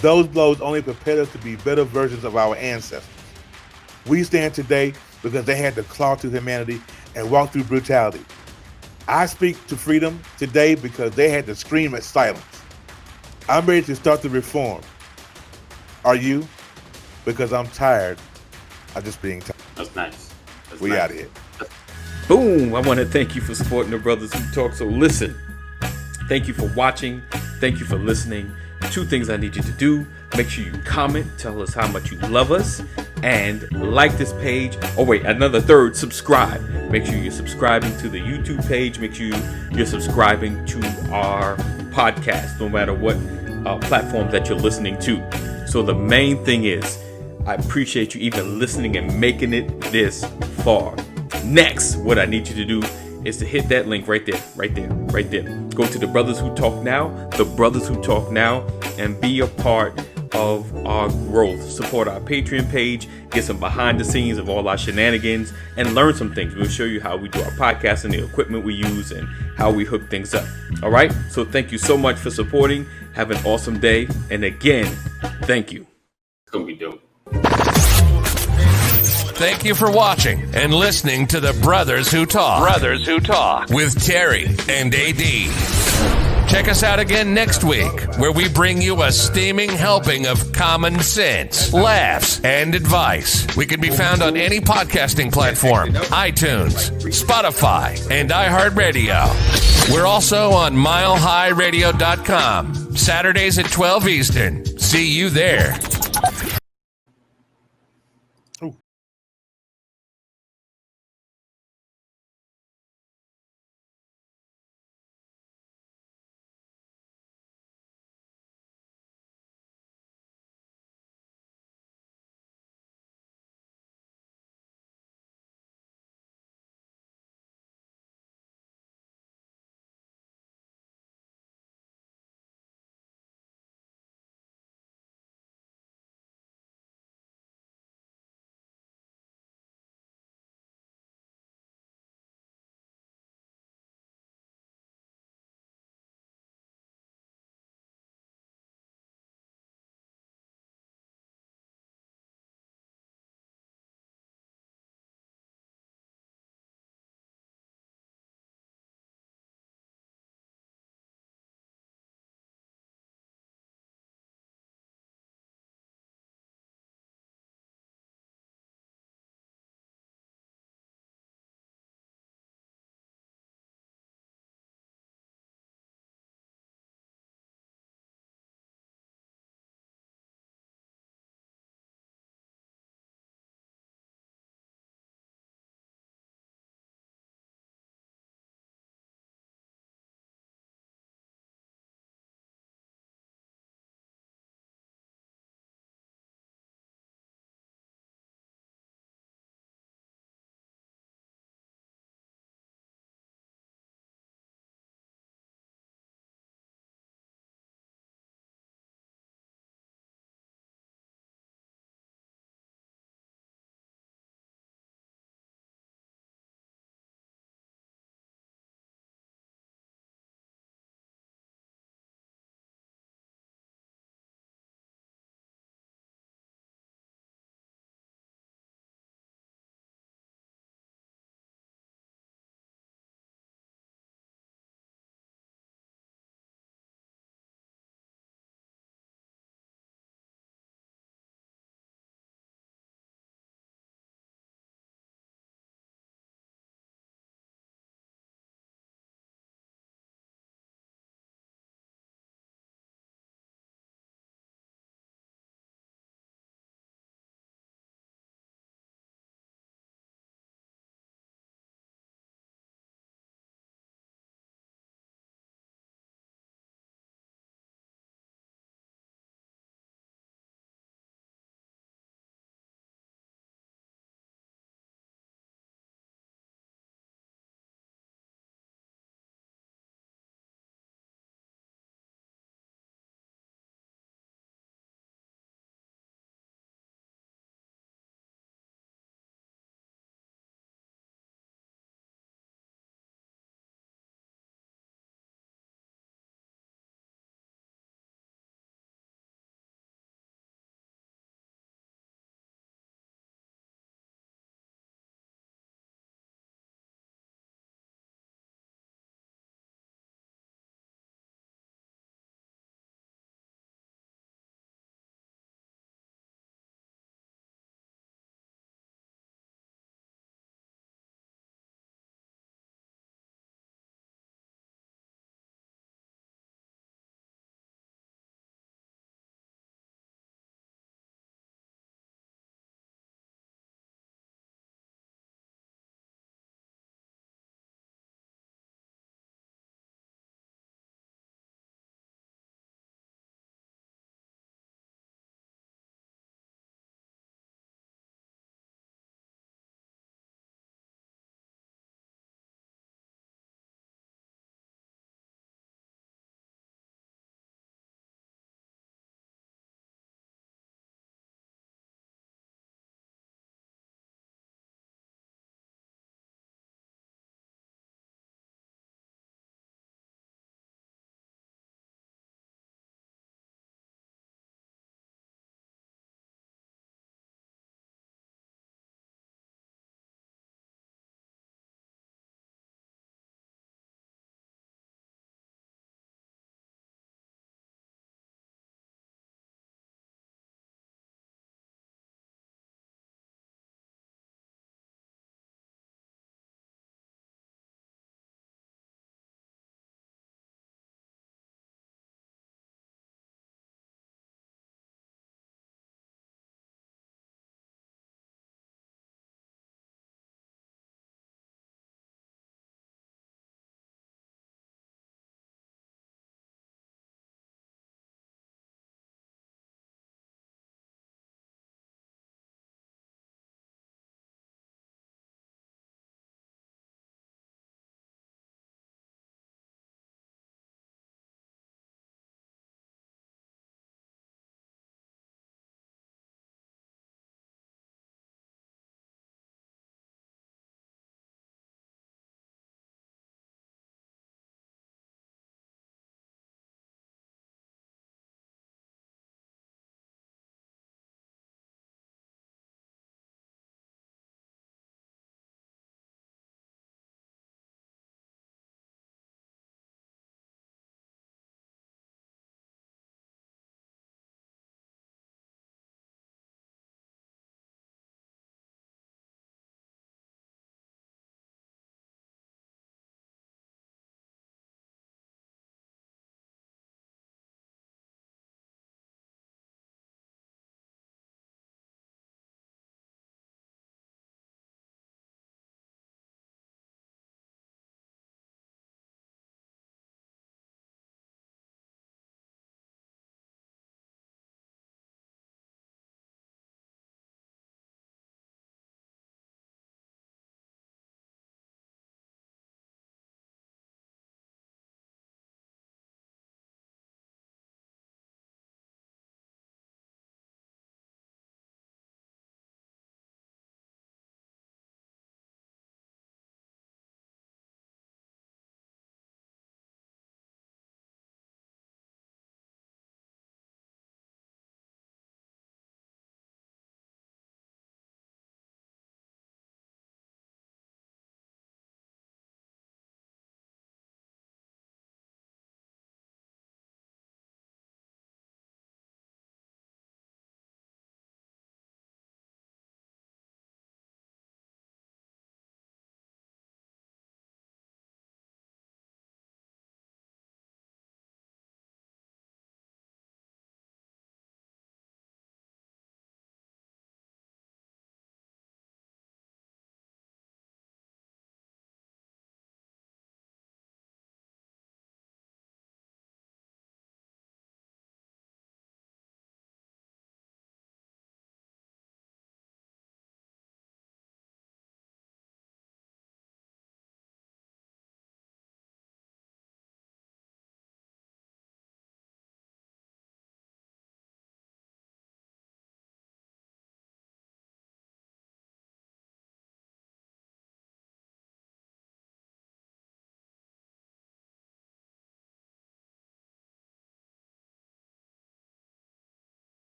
Those blows only prepared us to be better versions of our ancestors. We stand today because they had to claw through humanity and walk through brutality. I speak to freedom today because they had to scream at silence. I'm ready to start the reform. Are you? Because I'm tired of just being tired. That's nice. We out of here. Boom! I want to thank you for supporting the Brothers Who Talk. So listen, thank you for watching. Thank you for listening. 2 things I need you to do. Make sure you comment, tell us how much you love us, and like this page. Oh wait, another third, subscribe. Make sure you're subscribing to the YouTube page. Make sure you're subscribing to our podcast, no matter what platform that you're listening to. So the main thing is, I appreciate you even listening and making it this far. Next, what I need you to do is to hit that link right there. Go to the Brothers Who Talk Now, and be a part of our growth. Support our Patreon page, get some behind the scenes of all our shenanigans, and learn some things. We'll show you how we do our podcast and the equipment we use and how we hook things up. All right? So thank you so much for supporting. Have an awesome day. And again, thank you. It's going to be dope. Thank you for watching and listening to the Brothers Who Talk. Brothers Who Talk with Terry and AD. Check us out again next week, where we bring you a steaming helping of common sense, laughs, and advice. We can be found on any podcasting platform, iTunes, Spotify, and iHeartRadio. We're also on milehighradio.com, Saturdays at 12 Eastern. See you there.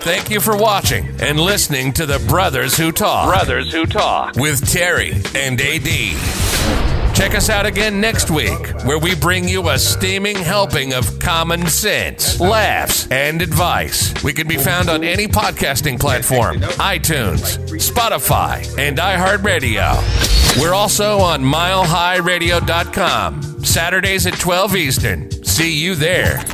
Thank you for watching and listening to the Brothers Who Talk. Brothers Who Talk with Terry and AD. Check us out again next week, where we bring you a steaming helping of common sense, laughs, and advice. We can be found on any podcasting platform, iTunes, Spotify, and iHeartRadio. We're also on milehighradio.com, Saturdays at 12 Eastern. See you there.